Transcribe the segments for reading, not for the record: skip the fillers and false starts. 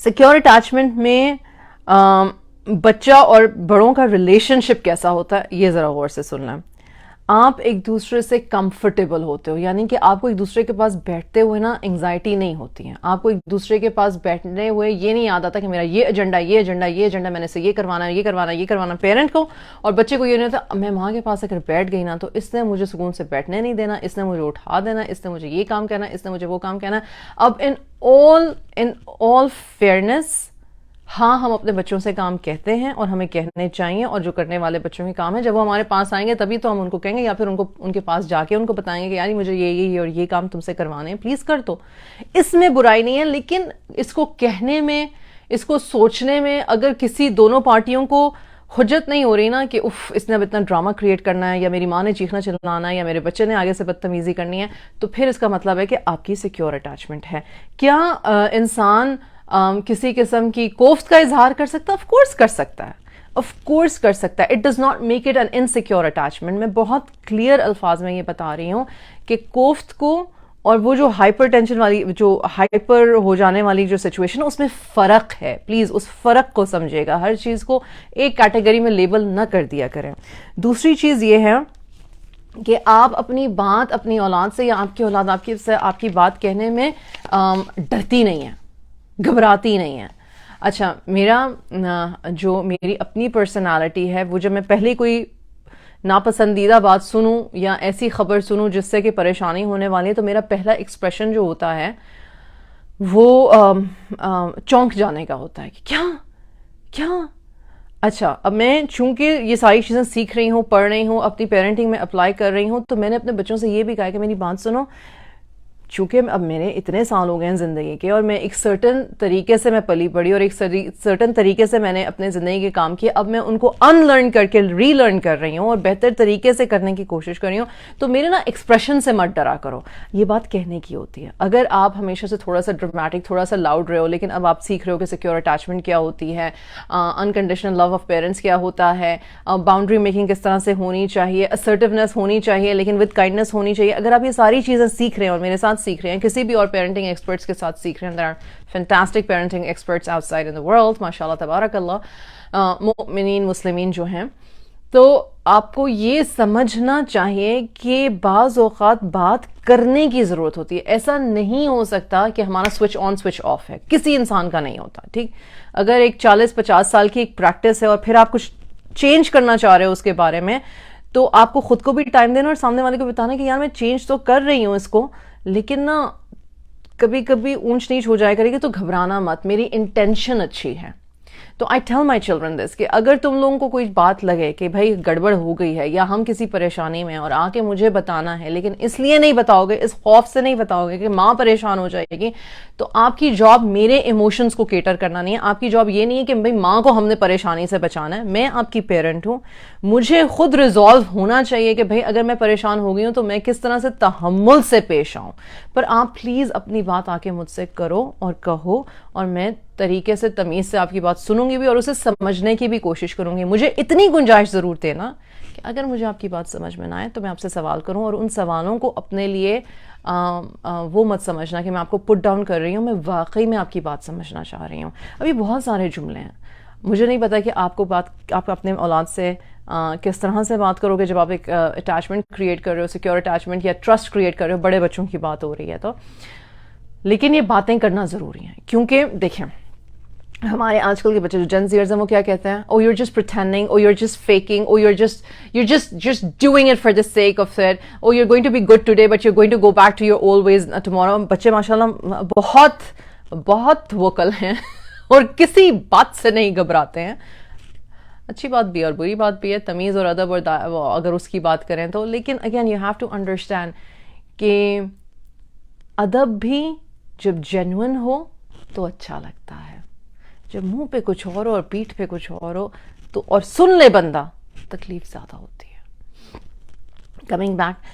Secure attachment میں بچہ اور بڑوں کا ریلیشن شپ کیسا ہوتا ہے یہ ذرا غور سے سننا. آپ ایک دوسرے سے کمفرٹیبل ہوتے ہو, یعنی کہ آپ کو ایک دوسرے کے پاس بیٹھتے ہوئے نا انگزائٹی نہیں ہوتی ہے. آپ کو ایک دوسرے کے پاس بیٹھنے ہوئے یہ نہیں یاد آتا کہ میرا یہ ایجنڈا میں نے سے یہ کروانا. پیرنٹ کو اور بچے کو یہ نہیں ہوتا میں ماں کے پاس اگر بیٹھ گئی نا تو اس نے مجھے سکون سے بیٹھنے نہیں دینا, اس نے مجھے اٹھا دینا, اس نے مجھے یہ کام کرنا, اس نے مجھے وہ کام کہنا. اب ان آل فیئرنیس, ہاں ہم اپنے بچوں سے کام کہتے ہیں اور ہمیں کہنے چاہیے, اور جو کرنے والے بچوں کے کام ہے جب وہ ہمارے پاس آئیں گے تبھی تو ہم ان کو کہیں گے, یا پھر ان کے پاس جا کے ان کو بتائیں گے کہ یار مجھے یہ اور یہ کام تم سے کروانے ہیں, پلیز کر دو. اس میں برائی نہیں ہے, لیکن اس کو کہنے میں, اس کو سوچنے میں اگر کسی دونوں پارٹیوں کو حجت نہیں ہو رہی نا کہ اف اس نے اب اتنا ڈرامہ کریٹ کرنا ہے, یا میری ماں نے چیخنا چلانا ہے, یا میرے بچے نے آگے سے بدتمیزی کرنی ہے, تو پھر اس کا مطلب ہے کہ آپ کی سیکیور اٹیچمنٹ ہے. کیا انسان کسی قسم کی کوفت کا اظہار کر سکتا ہے؟ آف کورس کر سکتا ہے, آف کورس کر سکتا ہے. It does not make it an insecure attachment. میں بہت کلیئر الفاظ میں یہ بتا رہی ہوں کہ کوفت کو اور وہ جو ہائپر ٹینشن والی, جو ہائپر ہو جانے والی جو سچویشن ہے, اس میں فرق ہے. پلیز اس فرق کو سمجھے گا, ہر چیز کو ایک کیٹیگری میں لیبل نہ کر دیا کریں. دوسری چیز یہ ہے کہ آپ اپنی بات اپنی اولاد سے, یا آپ کی اولاد آپ کی بات کہنے میں ڈرتی نہیں ہے, گھبراتی نہیں ہے. اچھا, میری اپنی پرسنالٹی ہے, وہ جب میں پہلے کوئی ناپسندیدہ بات سنوں یا ایسی خبر سنوں جس سے کہ پریشانی ہونے والی ہے, تو میرا پہلا ایکسپریشن جو ہوتا ہے وہ چونک جانے کا ہوتا ہے کہ کیا. اچھا, اب میں چونکہ یہ ساری چیزیں سیکھ رہی ہوں, پڑھ رہی ہوں, اپنی پیرنٹنگ میں اپلائی کر رہی ہوں, تو میں نے اپنے بچوں سے یہ بھی کہا کہ میری بات سنو, چونکہ اب میرے اتنے سال ہو گئے ہیں زندگی کے, اور میں ایک سرٹن طریقے سے میں پلی پڑی اور ایک سرٹن طریقے سے میں نے اپنے زندگی کے کام کیے, اب میں ان کو ان لرن کر کے ری لرن کر رہی ہوں اور بہتر طریقے سے کرنے کی کوشش کر رہی ہوں. تو میرے نا ایکسپریشن سے مت ڈرا کرو, یہ بات کہنے کی ہوتی ہے. اگر آپ ہمیشہ سے تھوڑا سا ڈرامیٹک, تھوڑا سا لاؤڈ رہے ہو, لیکن اب آپ سیکھ رہے ہو کہ سیکیور اٹیچمنٹ کیا ہوتی ہے, انکنڈیشنل لو آف پیرنٹس کیا ہوتا ہے, باؤنڈری میکنگ کس طرح سے ہونی چاہیے, اسرٹیونیس ہونی چاہیے لیکن ود کائنڈنس ہونی چاہیے, اگر آپ یہ ساری چیزیں سیکھ رہے ہیں اور میرے ساتھ سیکھ رہے ہیں, کسی بھی اور پیرنٹنگ ایکسپرٹس کے ساتھ سیکھ رہے ہیں, there are fantastic parenting experts outside in the world, ماشاءاللہ تبارک اللہ, مؤمنین مسلمین جو ہیں, تو آپ کو یہ سمجھنا چاہیے کہ بعض اوقات بات کرنے کی ضرورت ہوتی ہے. ایسا نہیں ہو سکتا کہ ہمارا سوئچ آن سوئچ آف ہے, کسی انسان کا نہیں ہوتا. ٹھیک, اگر ایک 40-50 سال کی ایک پریکٹس ہے اور پھر آپ کچھ چینج کرنا چاہ رہے ہو اس کے بارے میں, تو آپ کو خود کو بھی ٹائم دینا اور سامنے والے کو بتانا کہ یار میں چینج تو کر رہی ہوں اس کو, لیکن نا کبھی کبھی اونچ نیچ ہو جائے کرے گی, تو گھبرانا مت, میری انٹینشن اچھی ہے. تو I tell my children this کہ اگر تم لوگوں کو کوئی بات لگے کہ بھائی گڑبڑ ہو گئی ہے یا ہم کسی پریشانی میں اور آ کے مجھے بتانا ہے, لیکن اس لیے نہیں بتاؤ گے, اس خوف سے نہیں بتاؤ گے کہ ماں پریشان ہو جائے گی, تو آپ کی جاب میرے ایموشنز کو کیٹر کرنا نہیں ہے. آپ کی جاب یہ نہیں ہے کہ بھائی ماں کو ہم نے پریشانی سے بچانا ہے. میں آپ کی پیرنٹ ہوں, مجھے خود ریزالو ہونا چاہیے کہ بھائی اگر میں پریشان ہو گئی ہوں تو میں کس طرح سے تحمل سے پیش آؤں. پر آپ پلیز اپنی بات آ کے مجھ سے کرو اور کہو, اور میں طریقے سے تمیز سے آپ کی بات سنوں گی بھی اور اسے سمجھنے کی بھی کوشش کروں گی. مجھے اتنی گنجائش ضرور دینا کہ اگر مجھے آپ کی بات سمجھ میں نہ آئے تو میں آپ سے سوال کروں, اور ان سوالوں کو اپنے لیے وہ مت سمجھنا کہ میں آپ کو پٹ ڈاؤن کر رہی ہوں, میں واقعی میں آپ کی بات سمجھنا چاہ رہی ہوں. ابھی بہت سارے جملے ہیں, مجھے نہیں پتا کہ آپ اپنے اولاد سے کس طرح سے بات کرو گے جب آپ ایک اٹیچمنٹ کریٹ کر رہے ہو, سیکیور اٹیچمنٹ یا ٹرسٹ کریٹ کر رہے ہو, بڑے بچوں کی بات ہو رہی ہے تو. لیکن یہ باتیں کرنا ضروری ہیں, کیونکہ دیکھیں ہمارے آج کل کے بچے جو جن زیئرز ہیں وہ کیا کہتے ہیں, oh you are just pretending, oh you are just faking, oh you are just doing it for the sake of it, oh you are going to be good today but you are going to go back to your old ways tomorrow. بچے ماشاءاللہ بہت vocal ہیں اور کسی بات سے نہیں گھبراتے ہیں. اچھی بات بھی اور بری بات بھی ہے, تمیز اور ادب اور اگر اس کی بات کریں تو. لیکن again you have to understand کہ ادب بھی جب جینوئن ہو تو اچھا لگتا ہے, جب منہ پہ کچھ اور ہو اور پیٹھ پہ کچھ اور ہو تو, اور سن لے بندہ, تکلیف زیادہ ہوتی ہے. Coming back,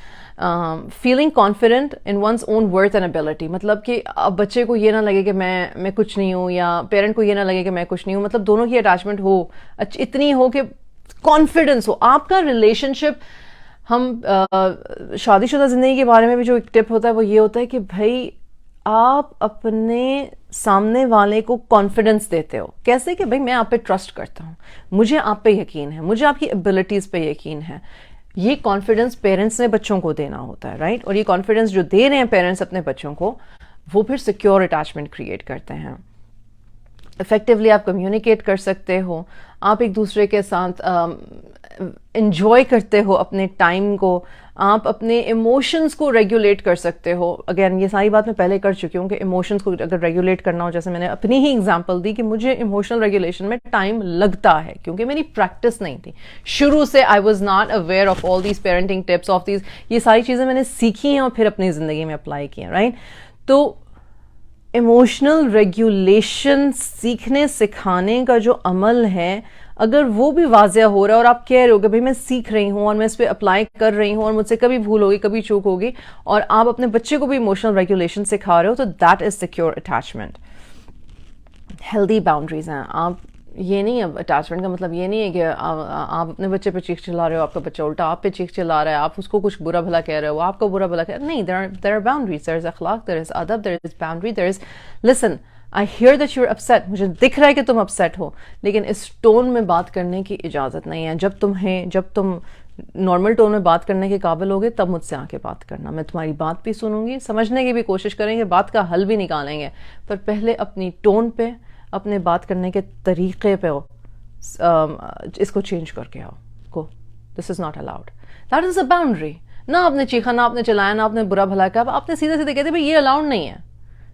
feeling confident in one's own worth and ability, مطلب کہ اب بچے کو یہ نہ لگے کہ میں کچھ نہیں ہوں, یا پیرنٹ کو یہ نہ لگے کہ میں کچھ نہیں ہوں, مطلب دونوں کی اٹیچمنٹ ہو اتنی ہو کہ کانفیڈنس ہو. آپ کا ریلیشن شپ, ہم شادی شدہ زندگی کے بارے میں بھی جو ایک ٹپ ہوتا ہے وہ یہ ہوتا ہے کہ بھائی آپ اپنے سامنے والے کو کانفیڈنس دیتے ہو. کیسے کہ بھائی میں آپ پہ ٹرسٹ کرتا ہوں, مجھے آپ پہ یقین ہے, مجھے آپ کی ایبلٹیز پہ یقین ہے. یہ کانفیڈنس پیرنٹس نے بچوں کو دینا ہوتا ہے, رائٹ؟ اور یہ کانفیڈنس جو دے رہے ہیں پیرنٹس اپنے بچوں کو, وہ پھر سیکیور اٹیچمنٹ کریٹ کرتے ہیں. افیکٹولی آپ کمیونیکیٹ کر سکتے ہو, آپ ایک دوسرے کے ساتھ انجوائے کرتے ہو اپنے ٹائم کو, آپ اپنے ایموشنز کو ریگولیٹ کر سکتے ہو. اگین یہ ساری بات میں پہلے کر چکی ہوں کہ ایموشنز کو اگر ریگولیٹ کرنا ہو, جیسے میں نے اپنی ہی اگزامپل دی کہ مجھے ایموشنل ریگولیشن میں ٹائم لگتا ہے کیونکہ میری پریکٹس نہیں تھی شروع سے. I was not aware of all these parenting tips, of these, یہ ساری چیزیں میں نے سیکھی ہیں اور پھر اپنی زندگی میں اپلائی کی ہیں, رائٹ؟ تو ایموشنل ریگولیشن سیکھنے سکھانے کا جو عمل ہے, اگر وہ بھی واضح ہو رہا ہے اور آپ کہہ رہے ہو کہ بھائی میں سیکھ رہی ہوں اور میں اس پہ اپلائی کر رہی ہوں اور مجھ سے کبھی بھول ہوگی, کبھی چوک ہوگی, اور آپ اپنے بچے کو بھی ایموشنل ریگولیشن سکھا رہے ہو, تو that is secure attachment. Healthy boundaries ہیں. آپ یہ نہیں ہے, اٹیچمنٹ کا مطلب یہ نہیں ہے کہ آپ اپنے بچے پہ چیخ چلا رہے ہو, آپ کا بچہ الٹا آپ پہ چیخ چلا رہا ہے, آپ اس کو کچھ برا بھلا کہہ رہے ہو, آپ کو برا بھلا کہہ رہے ہو. نہیں, there are boundaries, there is اخلاق, there is ادب, there is boundary, there is listen, I hear that you're upset, مجھے دکھ رہا ہے کہ تم اپسیٹ ہو, لیکن اس ٹون میں بات کرنے کی اجازت نہیں ہے. جب تم نارمل ٹون میں بات کرنے کے قابل ہوگے تب مجھ سے آ کے بات کرنا. میں تمہاری بات بھی سنوں گی, سمجھنے کی بھی کوشش کریں گے, بات کا حل بھی نکالیں گے, پر پہلے اپنی ٹون پہ, اپنے بات کرنے کے طریقے پہ اس کو چینج کر کے آؤ. کو this is not allowed, that is a boundary. نہ آپ نے چیخا, نہ آپ نے چلایا, نہ آپ نے برا بھلا کہا, آپ نے سیدھے سیدھے کہتے بھائی یہ الاؤڈ نہیں ہے,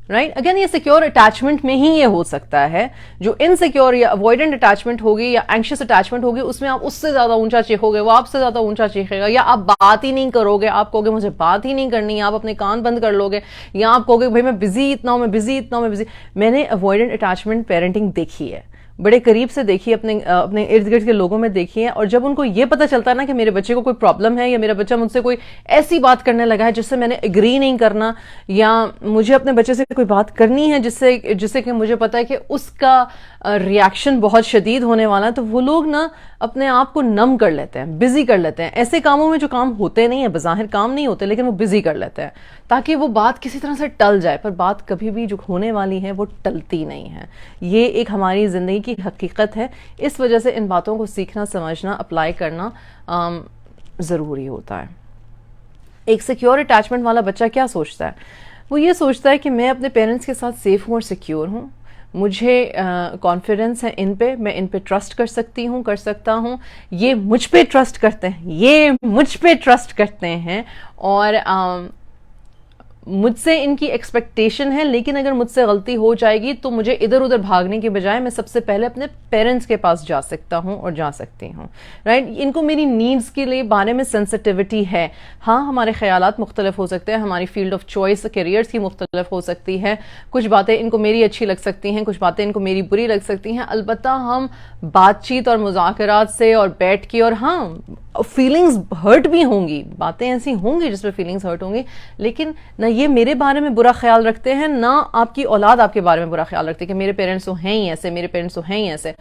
رائٹ؟ اگین یہ سیکیور اٹیچمنٹ میں ہی یہ ہو سکتا ہے. جو انسیکیور یا اوائڈنٹ اٹیچمنٹ ہوگی یا اینکشیس اٹیچمنٹ ہوگی, اس میں آپ اس سے زیادہ اونچا چیخو گے, وہ آپ سے زیادہ اونچا چیخے گا, یا آپ بات ہی نہیں کرو گے, آپ کہو گے مجھے بات ہی نہیں کرنی, آپ اپنے کان بند کر لو گے, یا آپ کہو گے بھائی میں بزی اتنا ہوں, میں بزی اتنا ہوں, میں بزی. میں نے اوائڈنٹ اٹیچمنٹ پیرنٹنگ دیکھی ہے, بڑے قریب سے دیکھی, اپنے ارد گرد کے لوگوں میں دیکھی ہے. اور جب ان کو یہ پتہ چلتا ہے نا کہ میرے بچے کو کوئی پرابلم ہے, یا میرا بچہ مجھ سے کوئی ایسی بات کرنے لگا ہے جس سے میں نے اگری نہیں کرنا, یا مجھے اپنے بچے سے کوئی بات کرنی ہے جس سے کہ مجھے پتا ہے کہ اس کا ریاکشن بہت شدید ہونے والا ہے, تو وہ لوگ نا اپنے آپ کو نم کر لیتے ہیں, بزی کر لیتے ہیں ایسے کاموں میں جو کام ہوتے نہیں ہیں, بظاہر کام نہیں ہوتے, لیکن وہ بزی کر لیتے ہیں تاکہ وہ بات کسی طرح سے ٹل جائے. پر بات کبھی بھی جو ہونے والی ہے وہ ٹلتی نہیں ہے. یہ ایک ہماری زندگی کی حقیقت ہے. اس وجہ سے ان باتوں کو سیکھنا, سمجھنا, اپلائی کرنا ضروری ہوتا ہے. ایک سیکیور اٹیچمنٹ والا بچہ کیا سوچتا ہے؟ وہ یہ سوچتا ہے کہ میں اپنے پیرنٹس کے ساتھ سیف ہوں اور سیکیور ہوں, مجھے کانفیڈنس ہے ان پہ, میں ان پہ ٹرسٹ کر سکتا ہوں, یہ مجھ پہ ٹرسٹ کرتے ہیں, اور مجھ سے ان کی ایکسپیکٹیشن ہے. لیکن اگر مجھ سے غلطی ہو جائے گی تو مجھے ادھر ادھر بھاگنے کے بجائے میں سب سے پہلے اپنے پیرنٹس کے پاس جا سکتا ہوں اور جا سکتی ہوں, رائٹ؟ ان کو میری نیڈس کے لیے بارے میں سینسٹیوٹی ہے. ہاں, ہمارے خیالات مختلف ہو سکتے ہیں, ہماری فیلڈ آف چوائس کیریئرس کی مختلف ہو سکتی ہے, کچھ باتیں ان کو میری اچھی لگ سکتی ہیں, کچھ باتیں ان کو میری بری لگ سکتی ہیں. البتہ ہم بات چیت اور مذاکرات سے اور بیٹھ کے, اور ہاں فیلنگز ہرٹ بھی ہوں گی, باتیں ایسی ہوں گی جس پہ فیلنگز ہرٹ ہوں گی, لیکن نہ یہ میرے بارے میں برا خیال رکھتے ہیں, نہ آپ کی اولاد آپ کے بارے میں برا خیال رکھتے کہ میرے پیرنٹس تو ہیں ہی ایسے, میرے پیرنٹس تو ہیں ہی ایسے.